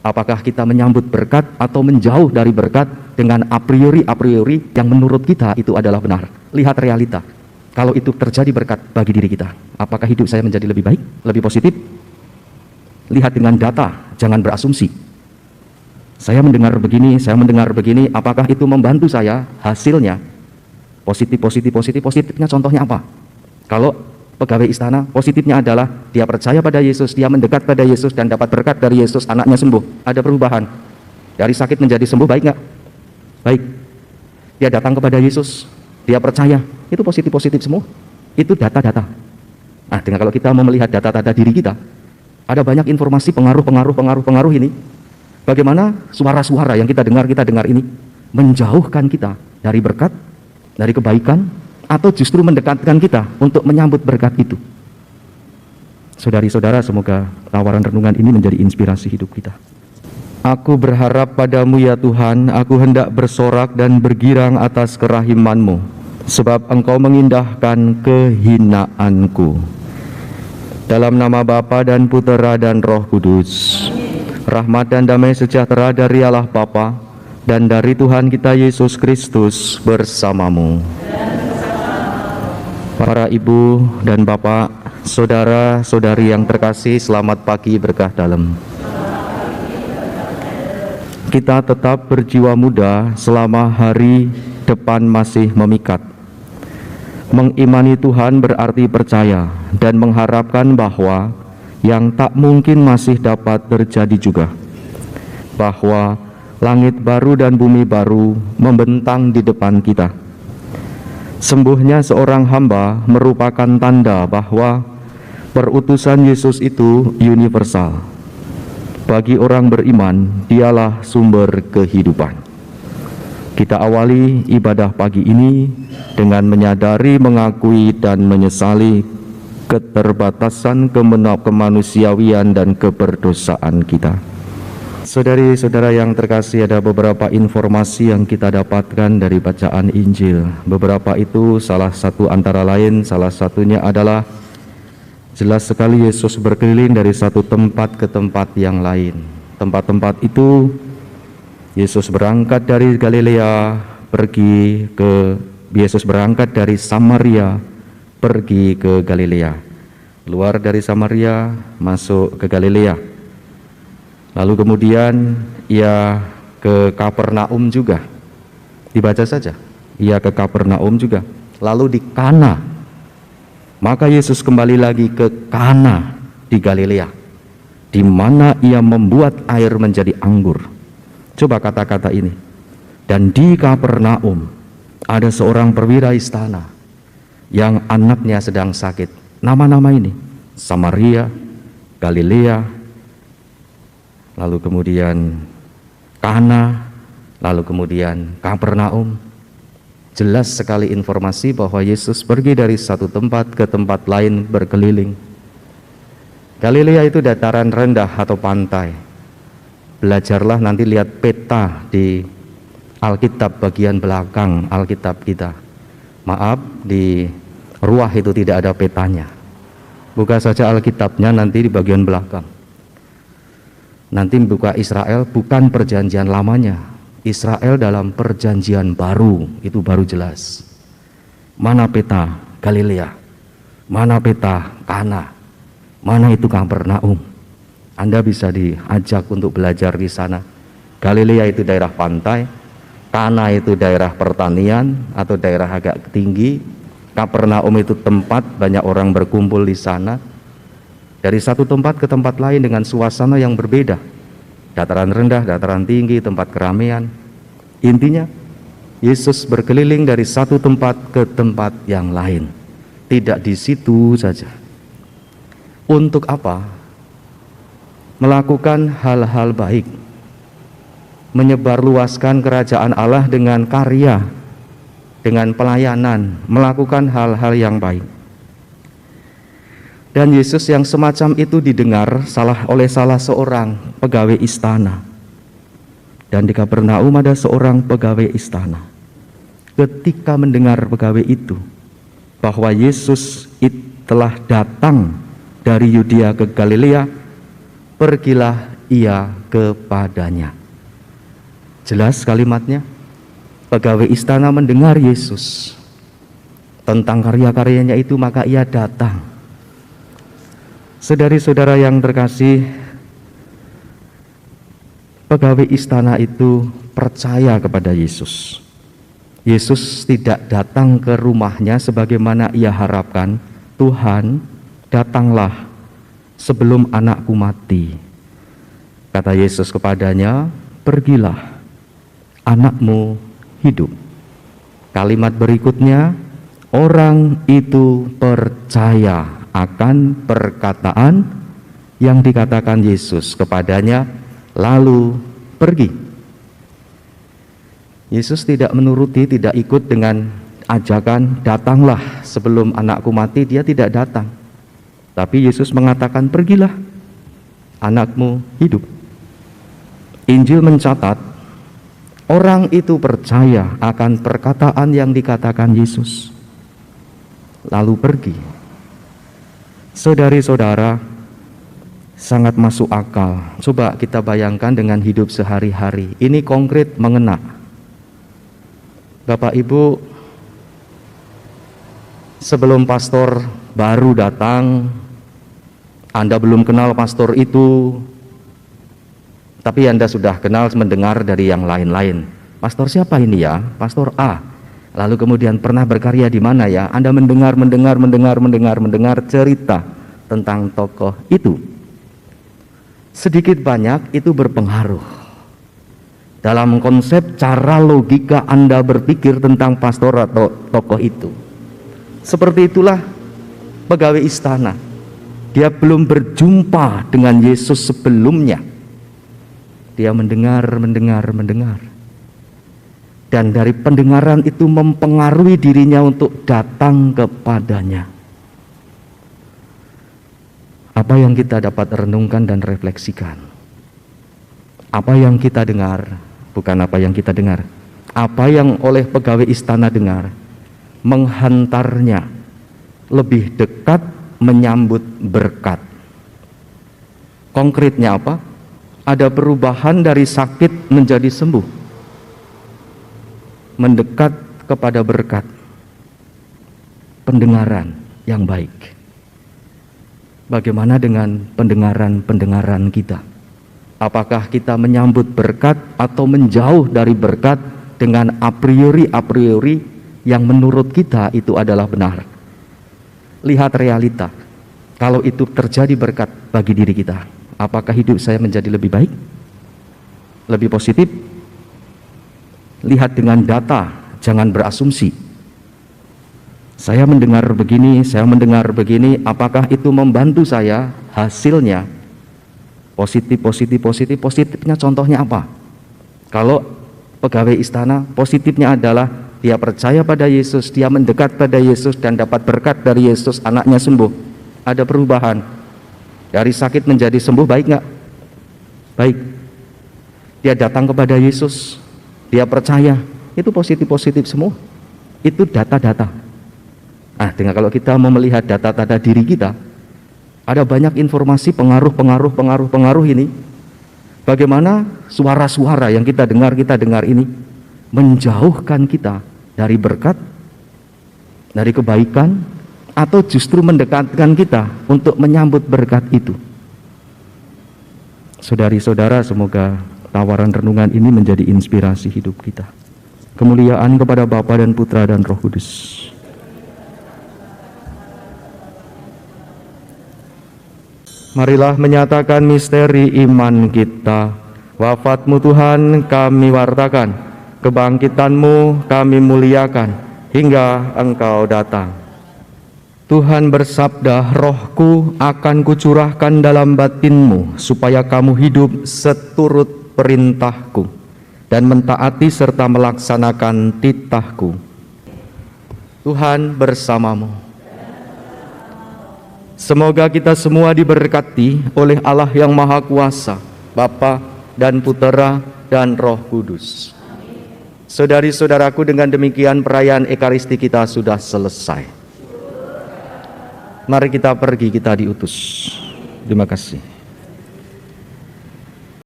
Apakah kita menyambut berkat atau menjauh dari berkat dengan a priori yang menurut kita itu adalah benar. Lihat realita. Kalau itu terjadi berkat bagi diri kita, apakah hidup saya menjadi lebih baik, lebih positif? Lihat dengan data, jangan berasumsi. Saya mendengar begini, apakah itu membantu saya? Hasilnya positifnya contohnya apa? Kalau pegawai istana, positifnya adalah dia percaya pada Yesus, dia mendekat pada Yesus dan dapat berkat dari Yesus, anaknya sembuh. Ada perubahan. Dari sakit menjadi sembuh, baik nggak? Baik. Dia datang kepada Yesus, dia percaya, itu positif semua. Itu data-data. Nah, dengan kalau kita mau melihat data-data diri kita, ada banyak informasi pengaruh ini. Bagaimana suara-suara yang kita dengar ini menjauhkan kita dari berkat, dari kebaikan, atau justru mendekatkan kita untuk menyambut berkat itu. Saudari-saudara, semoga tawaran renungan ini menjadi inspirasi hidup kita. Aku berharap padamu ya Tuhan, aku hendak bersorak dan bergirang atas kerahiman-Mu, sebab Engkau mengindahkan kehinaanku. Dalam nama Bapa dan Putera dan Roh Kudus, rahmat dan damai sejahtera dari Allah Bapa dan dari Tuhan kita Yesus Kristus bersamamu. Para ibu dan bapak, saudara-saudari yang terkasih, selamat pagi berkah dalam. Kita tetap berjiwa muda selama hari depan masih memikat. Mengimani Tuhan berarti percaya dan mengharapkan bahwa yang tak mungkin masih dapat terjadi juga. Bahwa langit baru dan bumi baru membentang di depan kita. Sembuhnya seorang hamba merupakan tanda bahwa perutusan Yesus itu universal. Bagi orang beriman, dialah sumber kehidupan. Kita awali ibadah pagi ini dengan menyadari, mengakui, dan menyesali keterbatasan kemanusiawian dan keberdosaan kita. Saudari-saudara yang terkasih, ada beberapa informasi yang kita dapatkan dari bacaan Injil. Beberapa itu salah satunya adalah jelas sekali Yesus berkeliling dari satu tempat ke tempat yang lain. Tempat-tempat itu Yesus berangkat dari Galilea Yesus berangkat dari Samaria pergi ke Galilea. Keluar dari Samaria masuk ke Galilea. Lalu kemudian ia ke Kapernaum juga. Dibaca saja. Ia ke Kapernaum juga. Lalu di Kana. Maka Yesus kembali lagi ke Kana di Galilea, di mana ia membuat air menjadi anggur. Coba kata-kata ini. Dan di Kapernaum ada seorang perwira istana yang anaknya sedang sakit. Nama-nama ini: Samaria, Galilea, lalu kemudian Kana, lalu kemudian Kapernaum. Jelas sekali informasi bahwa Yesus pergi dari satu tempat ke tempat lain berkeliling. Galilea itu dataran rendah atau pantai. Belajarlah nanti, lihat peta di Alkitab bagian belakang Alkitab kita. Maaf, di Ruah itu tidak ada petanya. Buka saja Alkitabnya nanti di bagian belakang. Nanti buka Israel, bukan perjanjian lamanya. Israel dalam perjanjian baru, itu baru jelas. Mana peta Galilea? Mana peta Kana? Mana itu Kapernaum? Anda bisa diajak untuk belajar di sana. Galilea itu daerah pantai, Kana itu daerah pertanian atau daerah agak tinggi, Kapernaum itu tempat banyak orang berkumpul di sana. Dari satu tempat ke tempat lain dengan suasana yang berbeda. Dataran rendah, dataran tinggi, tempat keramaian. Intinya, Yesus berkeliling dari satu tempat ke tempat yang lain. Tidak di situ saja. Untuk apa? Melakukan hal-hal baik. Menyebarluaskan kerajaan Allah dengan karya, dengan pelayanan, melakukan hal-hal yang baik. Dan Yesus yang semacam itu didengar oleh salah seorang pegawai istana. Dan di Kapernaum ada seorang pegawai istana. Ketika mendengar pegawai itu bahwa Yesus telah datang dari Yudea ke Galilea, pergilah ia kepadanya. Jelas kalimatnya, pegawai istana mendengar Yesus tentang karya-karyanya itu, maka ia datang. Saudari-saudara yang terkasih, pegawai istana itu percaya kepada Yesus. Yesus tidak datang ke rumahnya sebagaimana ia harapkan. Tuhan, datanglah sebelum anakku mati. Kata Yesus kepadanya, pergilah, anakmu hidup. Kalimat berikutnya, orang itu percaya akan perkataan yang dikatakan Yesus kepadanya, lalu pergi. Yesus tidak menuruti, tidak ikut dengan ajakan datanglah sebelum anakku mati. Dia tidak datang, tapi Yesus mengatakan pergilah, anakmu hidup. Injil mencatat orang itu percaya akan perkataan yang dikatakan Yesus, lalu pergi. Saudari-saudara, sangat masuk akal. Coba kita bayangkan dengan hidup sehari-hari. Ini konkret mengena. Bapak Ibu, sebelum pastor baru datang, Anda belum kenal pastor itu, tapi Anda sudah kenal, mendengar dari yang lain-lain. Pastor siapa ini ya? Pastor A. Lalu kemudian pernah berkarya di mana ya? Anda mendengar cerita tentang tokoh itu. Sedikit banyak itu berpengaruh dalam konsep cara logika Anda berpikir tentang pastor atau tokoh itu. Seperti itulah pegawai istana. Dia belum berjumpa dengan Yesus sebelumnya. Dia mendengar. Dan dari pendengaran itu mempengaruhi dirinya untuk datang kepadanya. Apa yang kita dapat renungkan dan refleksikan? Apa yang kita dengar, bukan apa yang kita dengar. Apa yang oleh pegawai istana dengar, menghantarnya lebih dekat menyambut berkat. Konkretnya apa? Ada perubahan dari sakit menjadi sembuh, mendekat kepada berkat, pendengaran yang baik. Bagaimana dengan pendengaran kita? Apakah kita menyambut berkat atau menjauh dari berkat dengan a priori yang menurut kita itu adalah benar? Lihat realita. Kalau itu terjadi berkat bagi diri kita, apakah hidup saya menjadi lebih baik? Lebih positif? Lihat dengan data, jangan berasumsi. Saya mendengar begini, apakah itu membantu saya? Hasilnya positifnya contohnya apa? Kalau pegawai istana, positifnya adalah dia percaya pada Yesus, dia mendekat pada Yesus dan dapat berkat dari Yesus, anaknya sembuh. Ada perubahan. Dari sakit menjadi sembuh, baik nggak? Baik. Dia datang kepada Yesus, dia percaya, itu positif semua. Itu data-data. Nah, dengan kalau kita mau melihat data-data diri kita, ada banyak informasi pengaruh ini. Bagaimana suara-suara yang kita dengar ini menjauhkan kita dari berkat, dari kebaikan, atau justru mendekatkan kita untuk menyambut berkat itu. Saudari-saudara, semoga tawaran renungan ini menjadi inspirasi hidup kita. Kemuliaan kepada Bapa dan Putra dan Roh Kudus. Marilah menyatakan misteri iman kita. Wafat-Mu Tuhan kami wartakan, kebangkitan-Mu kami muliakan, hingga Engkau datang. Tuhan bersabda, Roh-Ku akan kucurahkan dalam batin-Mu, supaya kamu hidup seturut perintah-Ku, dan mentaati serta melaksanakan titah-Ku. Tuhan bersamamu. Semoga kita semua diberkati oleh Allah yang Maha Kuasa, Bapa dan Putera dan Roh Kudus. Saudari-saudaraku, dengan demikian perayaan Ekaristi kita sudah selesai. Mari kita pergi, kita diutus. Terima kasih.